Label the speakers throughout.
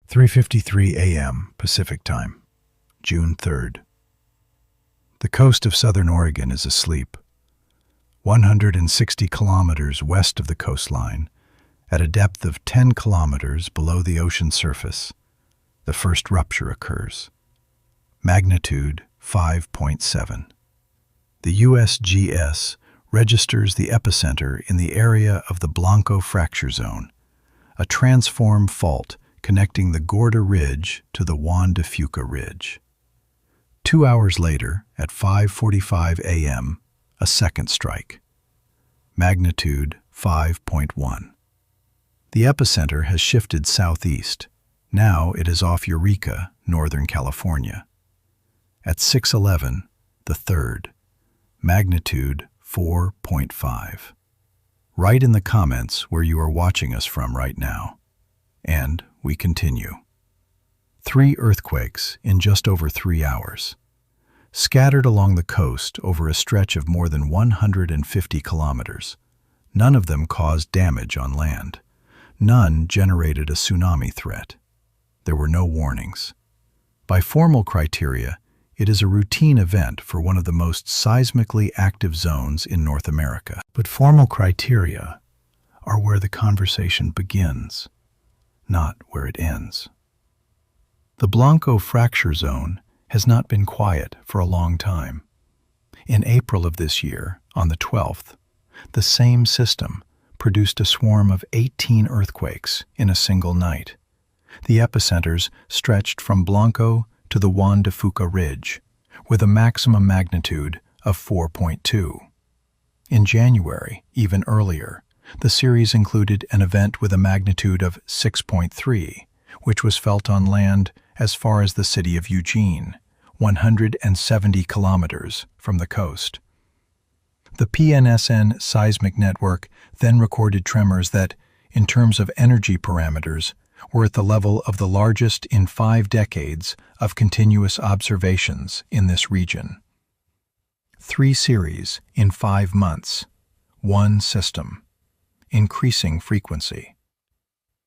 Speaker 1: 3:53 a.m. Pacific Time, June 3rd. The coast of southern Oregon is asleep. 160 kilometers west of the coastline, at a depth of 10 kilometers below the ocean surface, the first rupture occurs. Magnitude 5.7. The USGS registers the epicenter in the area of the Blanco fracture zone, a transform fault connecting the Gorda Ridge to the Juan de Fuca Ridge. 2 hours later, at 5:45 a.m., a second strike. Magnitude 5.1. The epicenter has shifted southeast. Now it is off Eureka, Northern California. At 6:11, the third. Magnitude 4.5. Write in the comments where you are watching us from right now. And we continue. 3 earthquakes in just over 3 hours, scattered along the coast over a stretch of more than 150 kilometers. None of them caused damage on land. None generated a tsunami threat. There were no warnings. By formal criteria, it is a routine event for one of the most seismically active zones in North America. But formal criteria are where the conversation begins, not where it ends. The Blanco fracture zone has not been quiet for a long time. In April of this year, on the 12th, the same system produced a swarm of 18 earthquakes in a single night. The epicenters stretched from Blanco to the Juan de Fuca Ridge, with a maximum magnitude of 4.2. In January, even earlier, the series included an event with a magnitude of 6.3, which was felt on land as far as the city of Eugene, 170 kilometers from the coast. The PNSN seismic network then recorded tremors that, in terms of energy parameters, were at the level of the largest in 5 decades of continuous observations in this region. 3 series in 5 months, 1 system, increasing frequency.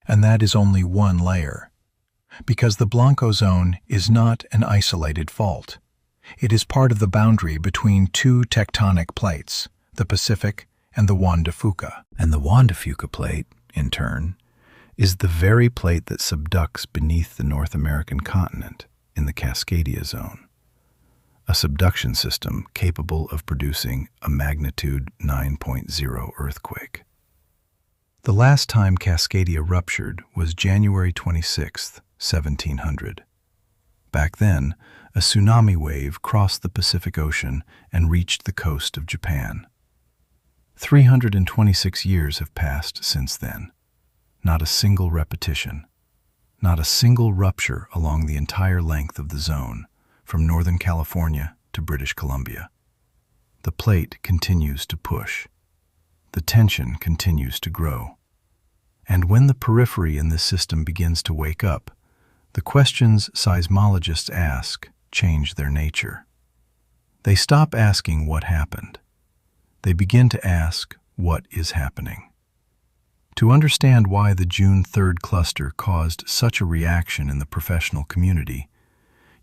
Speaker 1: And that is only one layer, because the Blanco zone is not an isolated fault. It is part of the boundary between 2 tectonic plates, the Pacific and the Juan de Fuca. And the Juan de Fuca plate, in turn, is the very plate that subducts beneath the North American continent in the Cascadia zone, a subduction system capable of producing a magnitude 9.0 earthquake. The last time Cascadia ruptured was January 26, 1700. Back then, a tsunami wave crossed the Pacific Ocean and reached the coast of Japan. 326 years have passed since then. Not a single repetition, not a single rupture along the entire length of the zone, from Northern California to British Columbia. The plate continues to push. The tension continues to grow. And when the periphery in this system begins to wake up, the questions seismologists ask change their nature. They stop asking what happened. They begin to ask what is happening. To understand why the June 3rd cluster caused such a reaction in the professional community,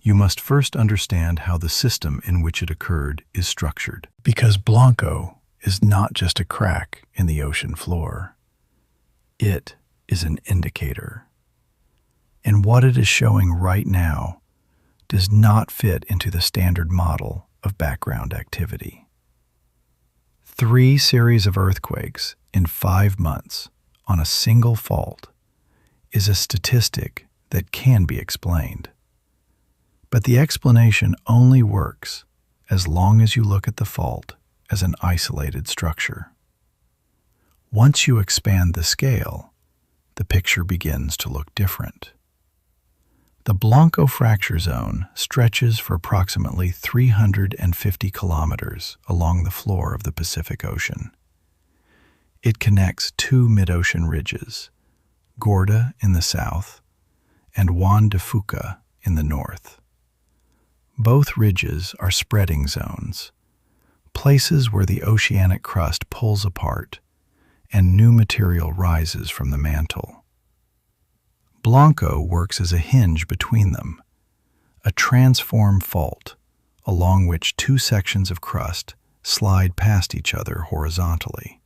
Speaker 1: you must first understand how the system in which it occurred is structured. Because Blanco is not just a crack in the ocean floor. It is an indicator. And what it is showing right now does not fit into the standard model of background activity. 3 series of earthquakes in 5 months on a single fault is a statistic that can be explained. But the explanation only works as long as you look at the fault as an isolated structure. Once you expand the scale, the picture begins to look different. The Blanco fracture zone stretches for approximately 350 kilometers along the floor of the Pacific Ocean. It connects 2 mid-ocean ridges, Gorda in the south and Juan de Fuca in the north. Both ridges are spreading zones, places where the oceanic crust pulls apart and new material rises from the mantle. Blanco works as a hinge between them, a transform fault along which two sections of crust slide past each other horizontally.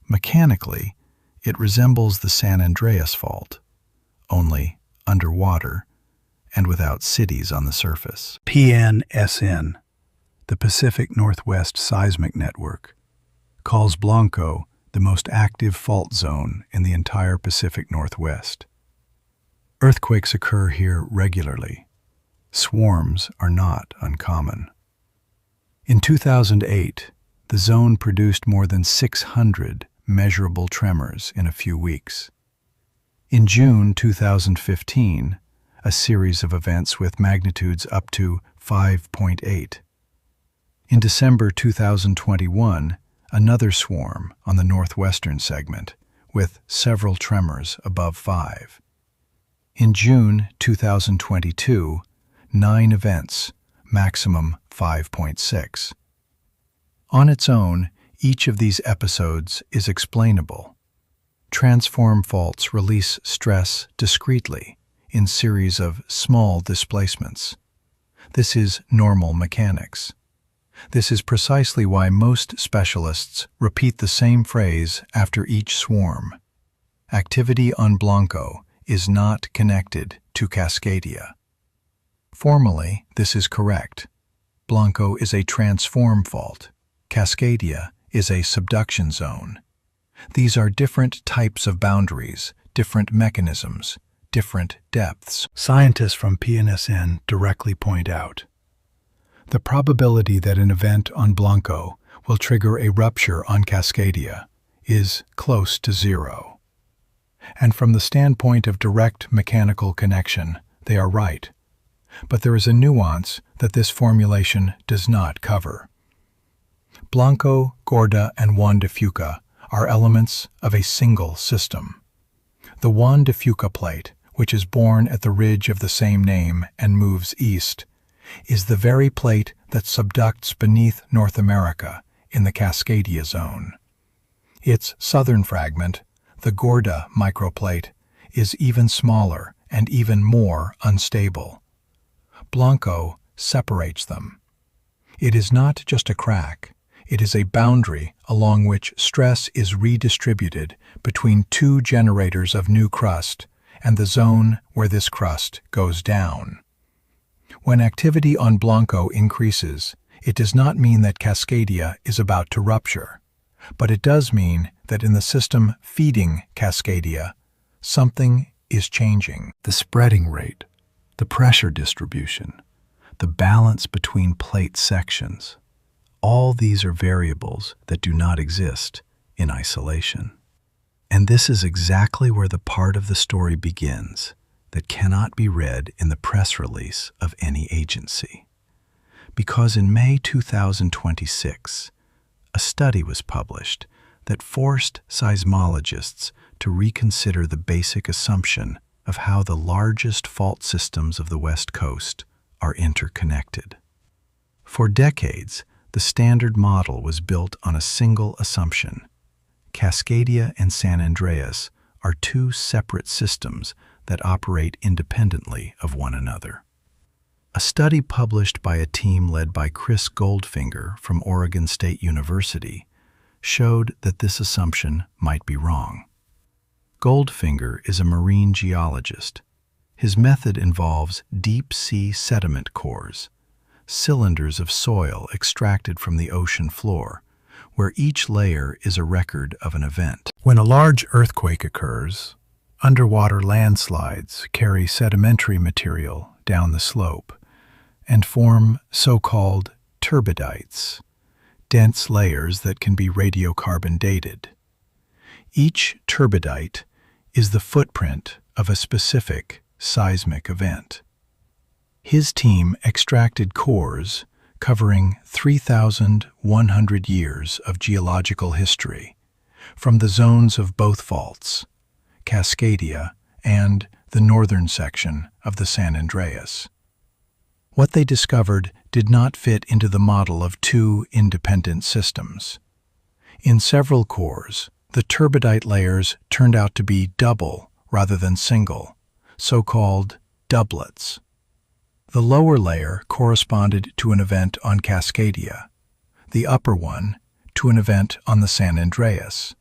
Speaker 1: Mechanically, it resembles the San Andreas Fault, only underwater and without cities on the surface. PNSN, the Pacific Northwest Seismic Network, calls Blanco the most active fault zone in the entire Pacific Northwest. Earthquakes occur here regularly. Swarms are not uncommon. In 2008, the zone produced more than 600 measurable tremors in a few weeks. In June 2015, a series of events with magnitudes up to 5.8. In December 2021, another swarm on the northwestern segment with several tremors above 5. In June 2022, 9 events, maximum 5.6. On its own, each of these episodes is explainable. Transform faults release stress discretely in series of small displacements. This is normal mechanics. This is precisely why most specialists repeat the same phrase after each swarm. Activity on Blanco is not connected to Cascadia. Formally, this is correct. Blanco is a transform fault. Cascadia is a subduction zone. These are different types of boundaries, different mechanisms, different depths. Scientists from PNSN directly point out the probability that an event on Blanco will trigger a rupture on Cascadia is close to 0. And from the standpoint of direct mechanical connection, they are right. But there is a nuance that this formulation does not cover. Blanco, Gorda, and Juan de Fuca are elements of a single system. The Juan de Fuca plate, which is born at the ridge of the same name and moves east, is the very plate that subducts beneath North America in the Cascadia zone. Its southern fragment, the Gorda microplate, is even smaller and even more unstable. Blanco separates them. It is not just a crack, it is a boundary along which stress is redistributed between two generators of new crust and the zone where this crust goes down. When activity on Blanco increases, it does not mean that Cascadia is about to rupture, but it does mean that in the system feeding Cascadia, something is changing. The spreading rate, the pressure distribution, the balance between plate sections, all these are variables that do not exist in isolation. And this is exactly where the part of the story begins that cannot be read in the press release of any agency. Because in May 2026, a study was published that forced seismologists to reconsider the basic assumption of how the largest fault systems of the West Coast are interconnected. For decades, the standard model was built on a single assumption. Cascadia and San Andreas are two separate systems that operate independently of one another. A study published by a team led by Chris Goldfinger from Oregon State University showed that this assumption might be wrong. Goldfinger is a marine geologist. His method involves deep-sea sediment cores, cylinders of soil extracted from the ocean floor, where each layer is a record of an event. When a large earthquake occurs, underwater landslides carry sedimentary material down the slope and form so-called turbidites, dense layers that can be radiocarbon dated. Each turbidite is the footprint of a specific seismic event. His team extracted cores covering 3,100 years of geological history from the zones of both faults, Cascadia and the northern section of the San Andreas. What they discovered did not fit into the model of two independent systems. In several cores, the turbidite layers turned out to be double rather than single, so-called doublets. The lower layer corresponded to an event on Cascadia, the upper one to an event on the San Andreas.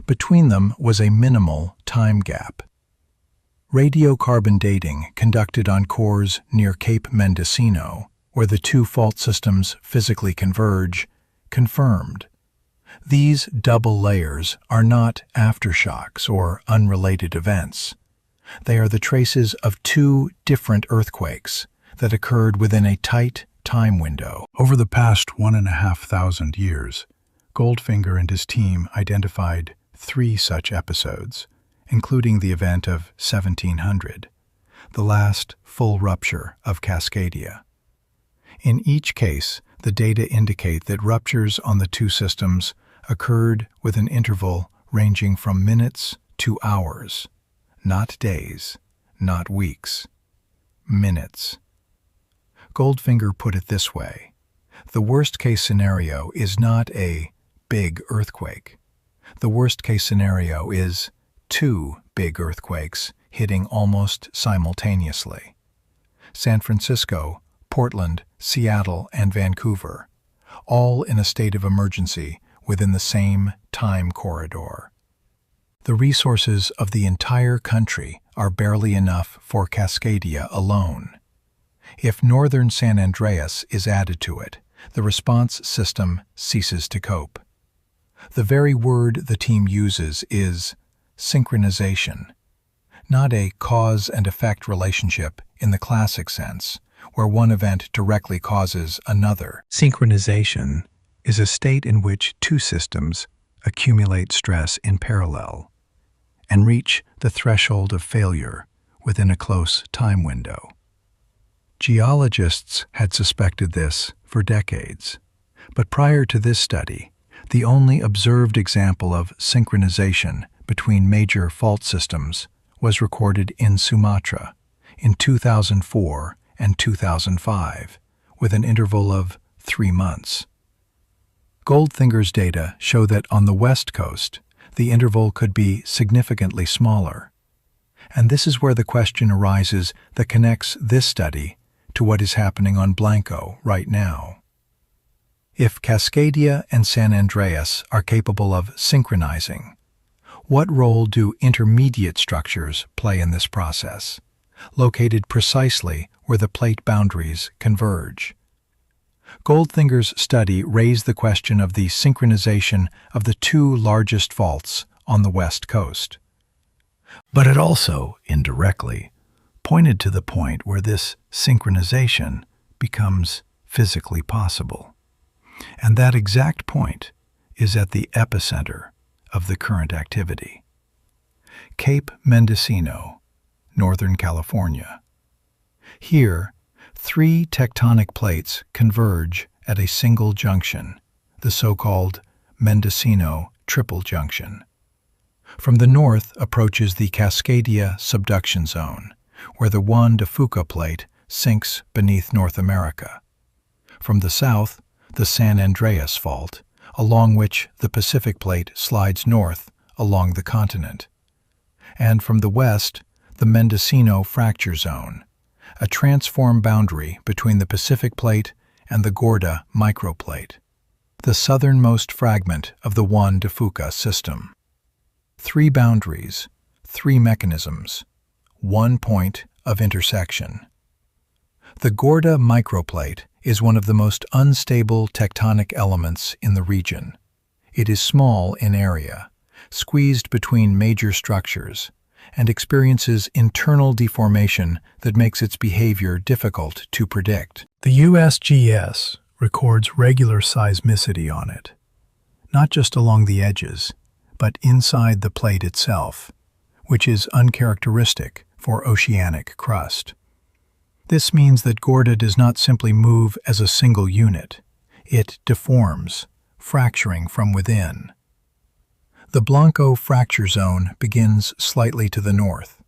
Speaker 1: Between them was a minimal time gap. Radiocarbon dating conducted on cores near Cape Mendocino, where the two fault systems physically converge, confirmed. These double layers are not aftershocks or unrelated events. They are the traces of two different earthquakes that occurred within a tight time window. Over the past 1,500 years, Goldfinger and his team identified 3 such episodes, including the event of 1700, the last full rupture of Cascadia. In each case, the data indicate that ruptures on the two systems occurred with an interval ranging from minutes to hours, not days, not weeks, minutes. Goldfinger put it this way: the worst-case scenario is not a big earthquake. The worst-case scenario is 2 big earthquakes hitting almost simultaneously. San Francisco, Portland, Seattle, and Vancouver, all in a state of emergency within the same time corridor. The resources of the entire country are barely enough for Cascadia alone. If northern San Andreas is added to it, the response system ceases to cope. The very word the team uses is synchronization, not a cause and effect relationship in the classic sense, where one event directly causes another. Synchronization is a state in which two systems accumulate stress in parallel and reach the threshold of failure within a close time window. Geologists had suspected this for decades, but prior to this study, the only observed example of synchronization between major fault systems was recorded in Sumatra in 2004 and 2005, with an interval of 3 months. Goldfinger's data show that on the West Coast, the interval could be significantly smaller. And this is where the question arises that connects this study to what is happening on Blanco right now. If Cascadia and San Andreas are capable of synchronizing, what role do intermediate structures play in this process, located precisely where the plate boundaries converge? Goldfinger's study raised the question of the synchronization of the 2 largest faults on the West Coast. But it also, indirectly, pointed to the point where this synchronization becomes physically possible. And that exact point is at the epicenter of the current activity. Cape Mendocino, Northern California. Here, 3 tectonic plates converge at a single junction, the so-called Mendocino Triple Junction. From the north approaches the Cascadia subduction zone, where the Juan de Fuca plate sinks beneath North America. From the south, the San Andreas fault, along which the Pacific plate slides north along the continent. And from the west, the Mendocino fracture zone, a transform boundary between the Pacific plate and the Gorda microplate, the southernmost fragment of the Juan de Fuca system. 3 boundaries, 3 mechanisms, 1 point of intersection. The Gorda microplate is one of the most unstable tectonic elements in the region. It is small in area, squeezed between major structures, and experiences internal deformation that makes its behavior difficult to predict. The USGS records regular seismicity on it, not just along the edges, but inside the plate itself, which is uncharacteristic for oceanic crust. This means that Gorda does not simply move as a single unit. It deforms, fracturing from within. The Blanco fracture zone begins slightly to the north.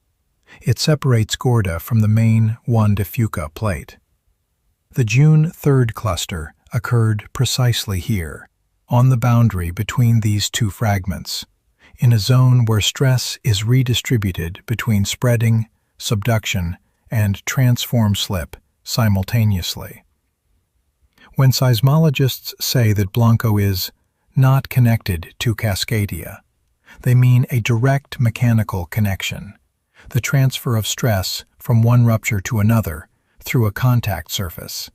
Speaker 1: It separates Gorda from the main Juan de Fuca plate. The June 3rd cluster occurred precisely here, on the boundary between these 2 fragments. in a zone where stress is redistributed between spreading, subduction, and transform slip simultaneously. When seismologists say that Blanco is not connected to Cascadia, they mean a direct mechanical connection, the transfer of stress from one rupture to another through a contact surface.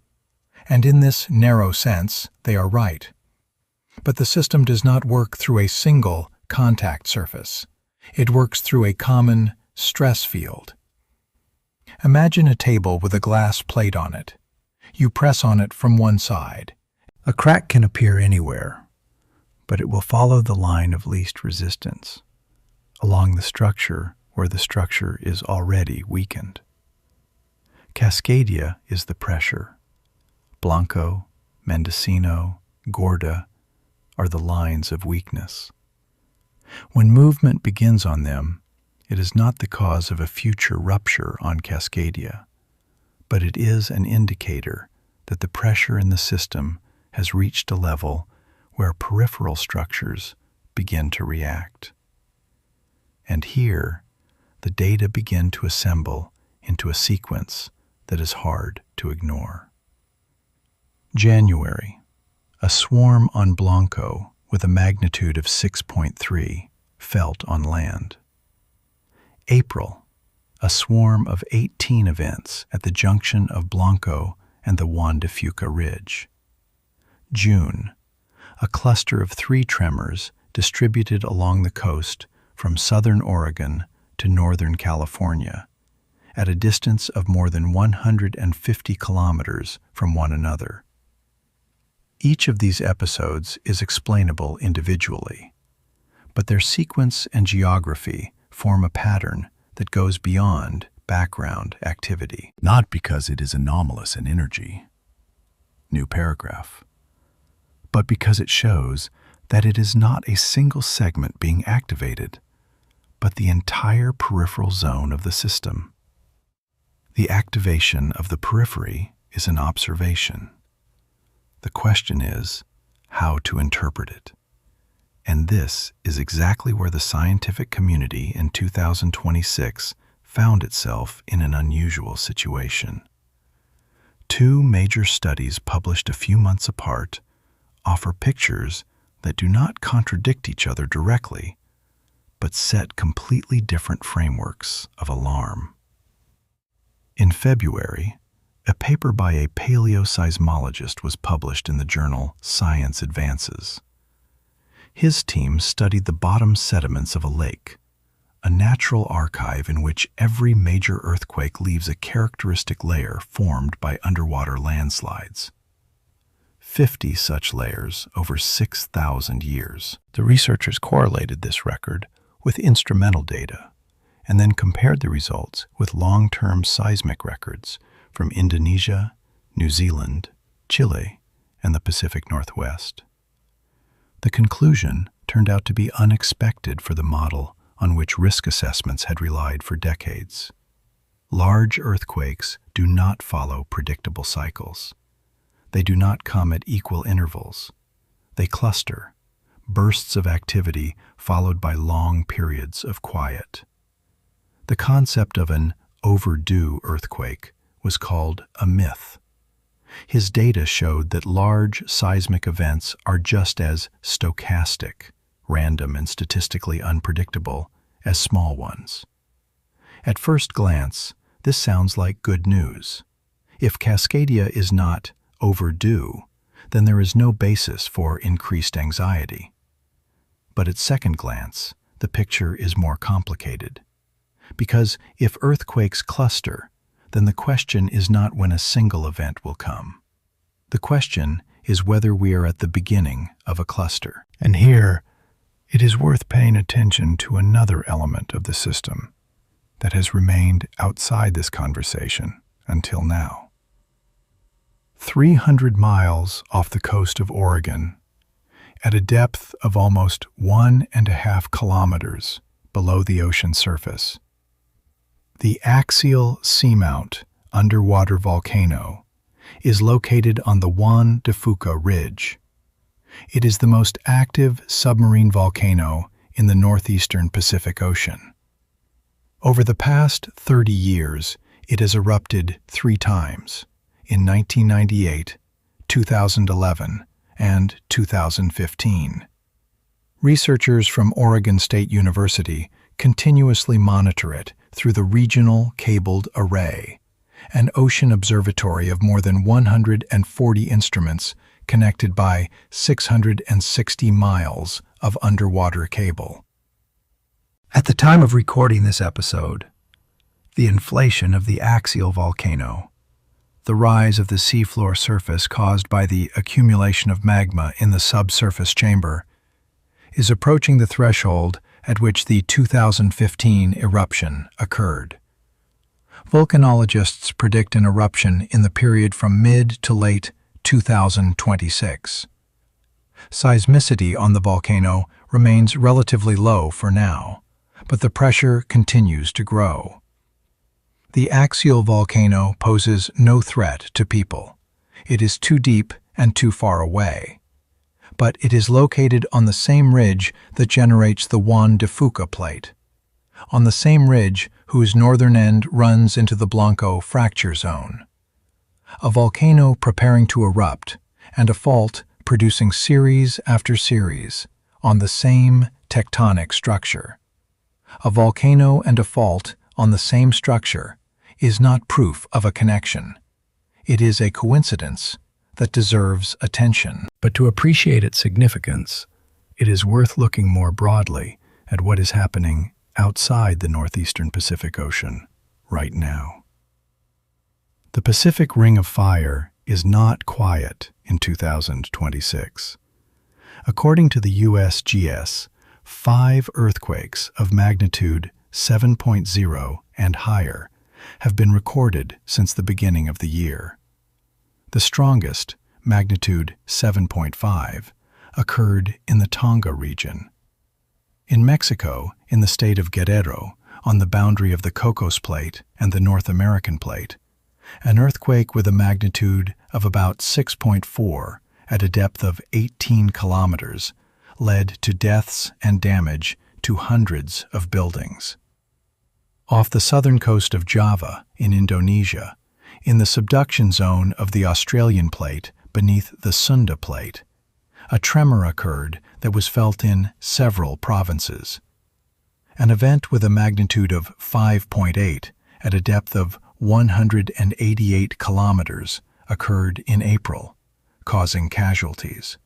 Speaker 1: And in this narrow sense, they are right. But the system does not work through a single contact surface. It works through a common stress field. Imagine a table with a glass plate on it. You press on it from one side. A crack can appear anywhere, but it will follow the line of least resistance, along the structure where the structure is already weakened. Cascadia is the pressure. Blanco, Mendocino, Gorda are the lines of weakness. When movement begins on them, it is not the cause of a future rupture on Cascadia, but it is an indicator that the pressure in the system has reached a level where peripheral structures begin to react. And here, the data begin to assemble into a sequence that is hard to ignore. January, a swarm on Blanco with a magnitude of 6.3 felt on land. April, a swarm of 18 events at the junction of Blanco and the Juan de Fuca Ridge. June, a cluster of 3 tremors distributed along the coast from southern Oregon to northern California, at a distance of more than 150 kilometers from one another. Each of these episodes is explainable individually, but their sequence and geography form a pattern that goes beyond background activity.
Speaker 2: Not because it is anomalous in energy, new paragraph, but because it shows that it is not a single segment being activated, but the entire peripheral zone of the system. The activation of the periphery is an observation. The question is how to interpret it. And this is exactly where the scientific community in 2026 found itself in an unusual situation. 2 major studies published a few months apart offer pictures that do not contradict each other directly, but set completely different frameworks of alarm. In February, a paper by a paleoseismologist was published in the journal Science Advances. His team studied the bottom sediments of a lake, a natural archive in which every major earthquake leaves a characteristic layer formed by underwater landslides. 50 such layers over 6,000 years. The researchers correlated this record with instrumental data and then compared the results with long-term seismic records from Indonesia, New Zealand, Chile, and the Pacific Northwest. The conclusion turned out to be unexpected for the model on which risk assessments had relied for decades. Large earthquakes do not follow predictable cycles. They do not come at equal intervals. They cluster, bursts of activity followed by long periods of quiet. The concept of an overdue earthquake was called a myth. His data showed that large seismic events are just as stochastic, random and statistically unpredictable as small ones. At first glance, this sounds like good news. If Cascadia is not overdue, then there is no basis for increased anxiety. But at second glance, the picture is more complicated. Because if earthquakes cluster, then the question is not when a single event will come. The question is whether we are at the beginning of a cluster. And here, it is worth paying attention to another element of the system that has remained outside this conversation until now. 300 miles off the coast of Oregon, at a depth of almost 1.5 kilometers below the ocean surface, the axial seamount underwater volcano is located on the Juan de Fuca Ridge. It is the most active submarine volcano
Speaker 1: in the northeastern Pacific Ocean. Over the past 30 years, it has erupted 3 times, in 1998, 2011, and 2015. Researchers from Oregon State University continuously monitor it through the Regional Cabled Array, an ocean observatory of more than 140 instruments connected by 660 miles of underwater cable.
Speaker 2: At the time of recording this episode, the inflation of the axial volcano, the rise of the seafloor surface caused by the accumulation of magma in the subsurface chamber, is approaching the threshold at which the 2015 eruption occurred. Volcanologists predict an eruption in the period from mid to late 2026. Seismicity on the volcano remains relatively low for now, but the pressure continues to grow. The axial volcano poses no threat to people. It is too deep and too far away. But it is located on the same ridge that generates the Juan de Fuca plate, on the same ridge whose northern end runs into the Blanco fracture zone. A volcano preparing to erupt, and a fault producing series after series on the same tectonic structure. A volcano and a fault on the same structure is not proof of a connection. It is a coincidence that deserves attention. But to appreciate its significance, it is worth looking more broadly at what is happening outside the northeastern Pacific Ocean right now. The Pacific Ring of Fire is not quiet in 2026. According to the USGS, 5 earthquakes of magnitude 7.0 and higher have been recorded since the beginning of the year. The strongest, magnitude 7.5, occurred in the Tonga region. In Mexico, in the state of Guerrero, on the boundary of the Cocos Plate and the North American Plate, an earthquake with a magnitude of about 6.4 at a depth of 18 kilometers led to deaths and damage to hundreds of buildings. Off the southern coast of Java, in Indonesia, in the subduction zone of the Australian Plate beneath the Sunda Plate, a tremor occurred that was felt in several provinces. An event with a magnitude of 5.8 at a depth of 188 kilometers occurred in April, causing casualties.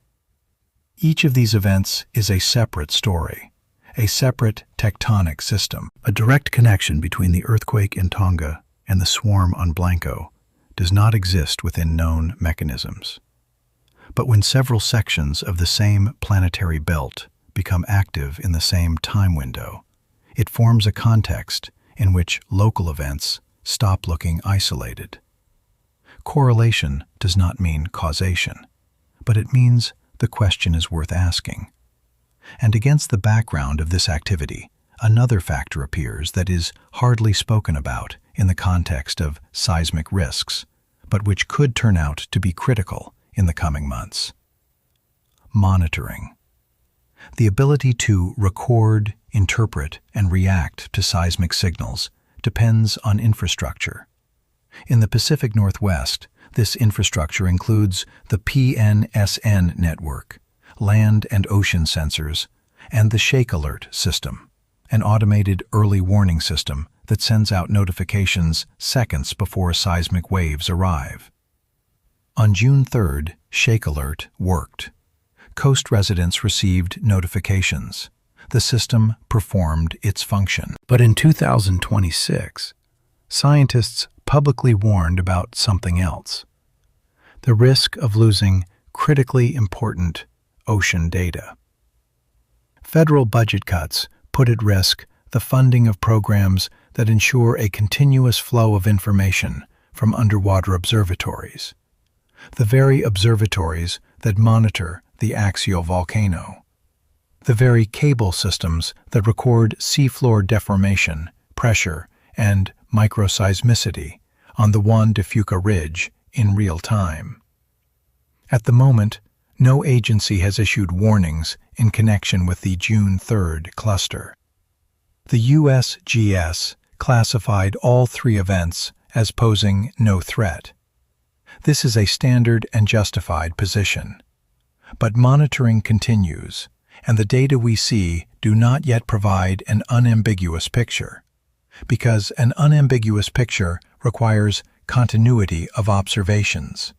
Speaker 2: Each of these events is a separate story, a separate tectonic system. A direct connection between the earthquake in Tonga and the swarm on Blanco does not exist within known mechanisms. But when several sections of the same planetary belt become active in the same time window, it forms a context in which local events stop looking isolated. Correlation does not mean causation, but it means the question is worth asking. And against the background of this activity, another factor appears that is hardly spoken about in the context of seismic risks, but which could turn out to be critical in the coming months. Monitoring. The ability to record, interpret, and react to seismic signals depends on infrastructure. In the Pacific Northwest, this infrastructure includes the PNSN network, land and ocean sensors, and the Shake Alert system, an automated early warning system that sends out notifications seconds before seismic waves arrive. On June 3rd, Shake Alert worked. Coast residents received notifications. The system performed its function. But in 2026, scientists publicly warned about something else: the risk of losing critically important ocean data. Federal budget cuts put at risk the funding of programs that ensure a continuous flow of information from underwater observatories, the very observatories that monitor the axial volcano, the very cable systems that record seafloor deformation, pressure, and microseismicity on the Juan de Fuca Ridge in real time. At the moment, no agency has issued warnings
Speaker 1: in connection with the June 3rd cluster. The USGS classified all three events as posing no threat. This is a standard and justified position. But monitoring continues, and the data we see do not yet provide an unambiguous picture, because an unambiguous picture requires continuity of observations,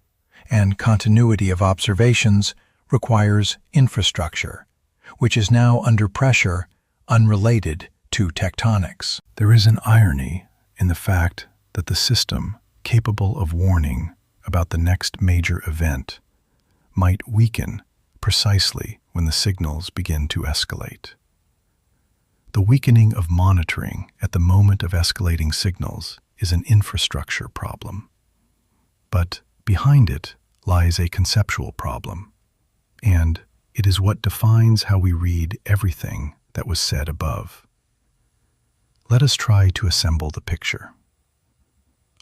Speaker 1: and continuity of observations requires infrastructure, which is now under pressure unrelated to tectonics.
Speaker 2: There is an irony in the fact that the system capable of warning about the next major event might weaken precisely when the signals begin to escalate. The weakening of monitoring at the moment of escalating signals is an infrastructure problem. But behind it lies a conceptual problem, and it is what defines how we read everything that was said above. Let us try to assemble the picture.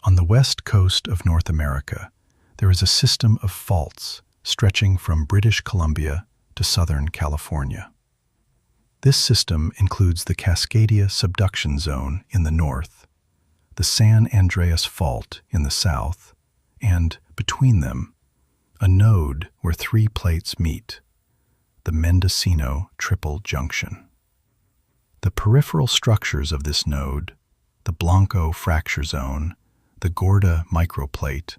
Speaker 2: On the west coast of North America, there is a system of faults stretching from British Columbia to Southern California. This system includes the Cascadia subduction zone in the north, the San Andreas Fault in the south, and, between them, a node where three plates meet, the Mendocino Triple Junction. The peripheral structures of this node, the Blanco fracture zone, the Gorda microplate,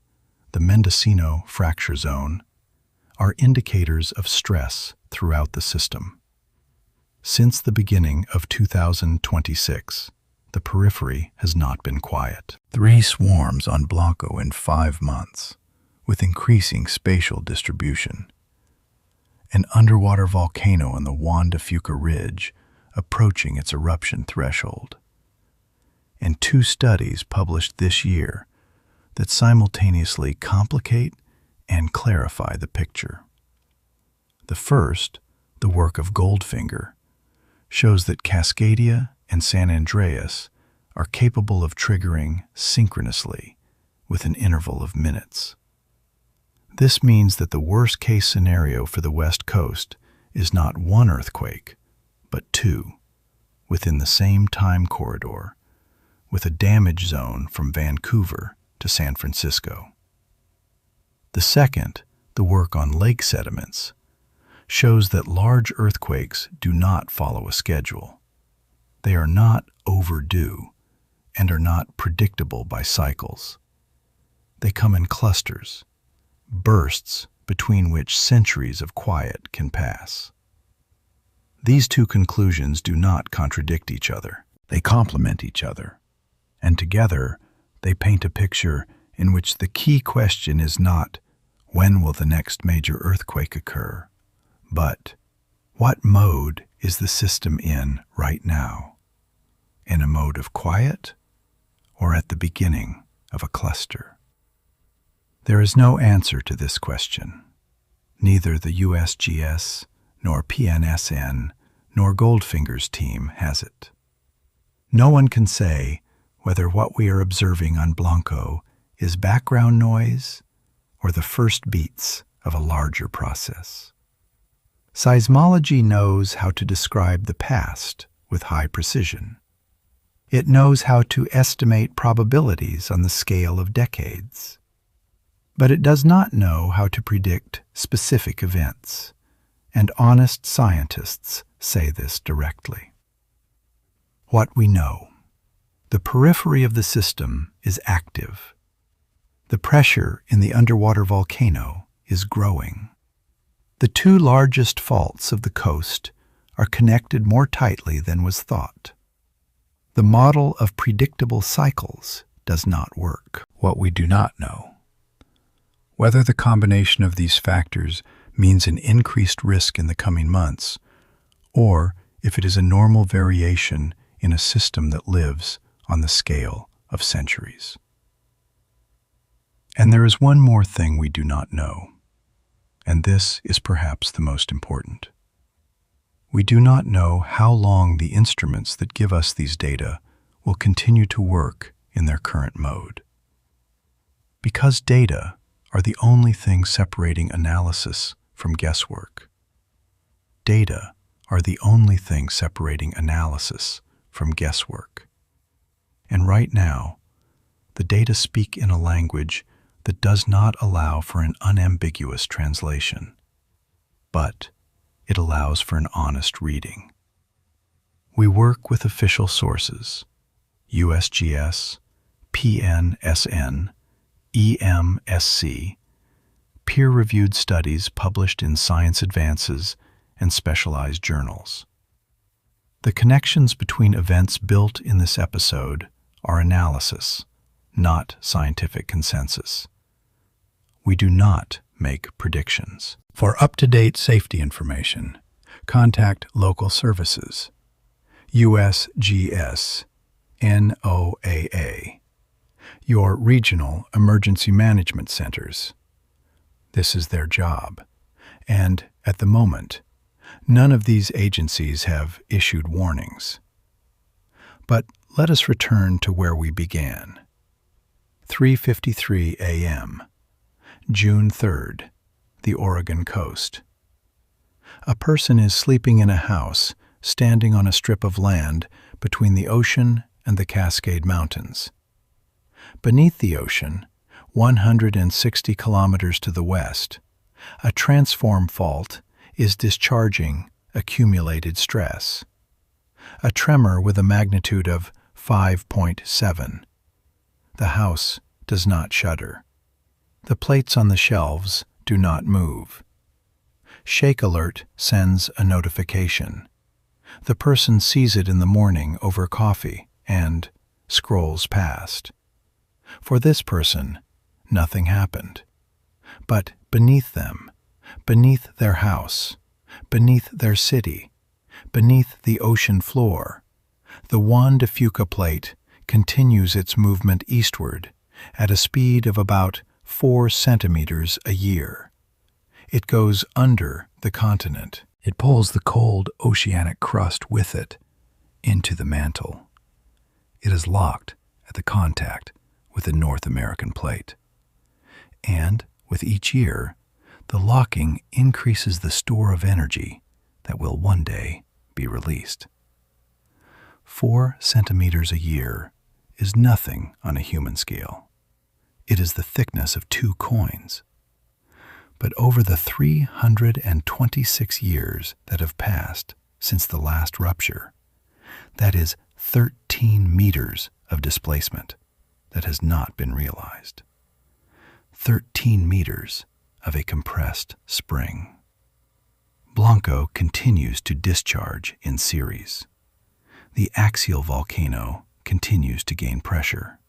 Speaker 2: the Mendocino fracture zone, are indicators of stress throughout the system. Since the beginning of 2026, the periphery has not been quiet. 3 swarms on Blanco in 5 months, with increasing spatial distribution. An underwater volcano on the Juan de Fuca Ridge approaching its eruption threshold. And 2 studies published this year that simultaneously complicate and clarify the picture. The first, the work of Goldfinger, shows that Cascadia and San Andreas are capable of triggering synchronously with an interval of minutes. This means that the worst-case scenario for the West Coast is not 1 earthquake, but 2, within the same time corridor, with a damage zone from Vancouver to San Francisco. The second, the work on lake sediments, shows that large earthquakes do not follow a schedule. They are not overdue and are not predictable by cycles. They come in clusters, bursts between which centuries of quiet can pass. These 2 conclusions do not contradict each other. They complement each other, and together they paint a picture in which the key question is not, when will the next major earthquake occur, but what mode is the system in right now? In a mode of quiet or at the beginning of a cluster? There is no answer to this question. Neither the USGS nor PNSN nor Goldfinger's team has it. No one can say whether what we are observing on Blanco is background noise or the first beats of a larger process. Seismology knows how to describe the past with high precision. It knows how to estimate probabilities on the scale of decades. But it does not know how to predict specific events, and honest scientists say this directly. What we know: the periphery of the system is active. The pressure in the underwater volcano is growing. The 2 largest faults of the coast are connected more tightly than was thought. The model of predictable cycles does not work. What we do not know: whether the combination of these factors means an increased risk in the coming months, or if it is a normal variation in a system that lives on the scale of centuries. And there is one more thing we do not know, and this is perhaps the most important. We do not know how long the instruments that give us these data will continue to work in their current mode. Because data are the only thing separating analysis from guesswork. Data are the only thing separating analysis from guesswork. And right now, the data speak in a language that does not allow for an unambiguous translation, but it allows for an honest reading. We work with official sources, USGS, PNSN, EMSC, peer-reviewed studies published in Science Advances and specialized journals. The connections between events built in this episode are analysis, not scientific consensus. We do not make predictions.
Speaker 1: For up-to-date safety information, contact local services, USGS, NOAA, your regional emergency management centers. This is their job, and at the moment, none of these agencies have issued warnings. But let us return to where we began. 3:53 a.m., June 3rd, the Oregon coast. A person is sleeping in a house standing on a strip of land between the ocean and the Cascade Mountains. Beneath the ocean, 160 kilometers to the west, a transform fault is discharging accumulated stress. A tremor with a magnitude of 5.7. The house does not shudder. The plates on the shelves do not move. Shake Alert sends a notification. The person sees it in the morning over coffee and scrolls past. For this person, nothing happened. But beneath them, beneath their house, beneath their city, beneath the ocean floor, the Juan de Fuca plate continues its movement eastward at a speed of about 4 centimeters a year. It goes under the continent. It pulls the cold oceanic crust with it into the mantle. It is locked at the contact with the North American plate. And with each year, the locking increases the store of energy that will one day be released. 4 centimeters a year is nothing on a human scale. It is the thickness of 2 coins. But over the 326 years that have passed since the last rupture, that is 13 meters of displacement that has not been realized. 13 meters of a compressed spring. Blanco continues to discharge in series. The axial volcano continues to gain pressure.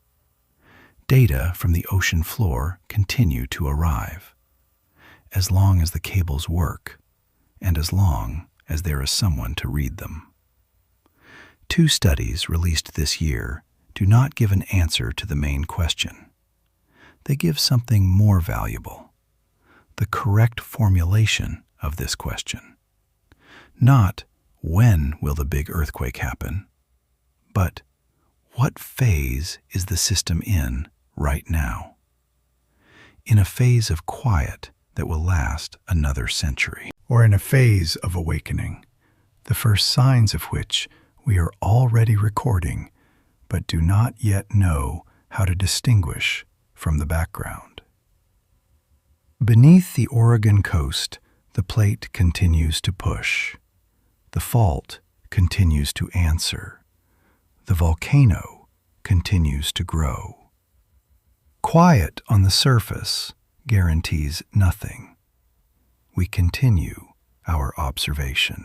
Speaker 1: Data from the ocean floor continue to arrive. As long as the cables work, and as long as there is someone to read them. 2 studies released this year do not give an answer to the main question. They give something more valuable, the correct formulation of this question. Not when will the big earthquake happen, but what phase is the system in right now? In a phase of quiet that will last another century, or in a phase of awakening, the first signs of which we are already recording, but do not yet know how to distinguish from the background. Beneath the Oregon coast, the plate continues to push. The fault continues to answer. The volcano continues to grow. Quiet on the surface guarantees nothing. We continue our observation.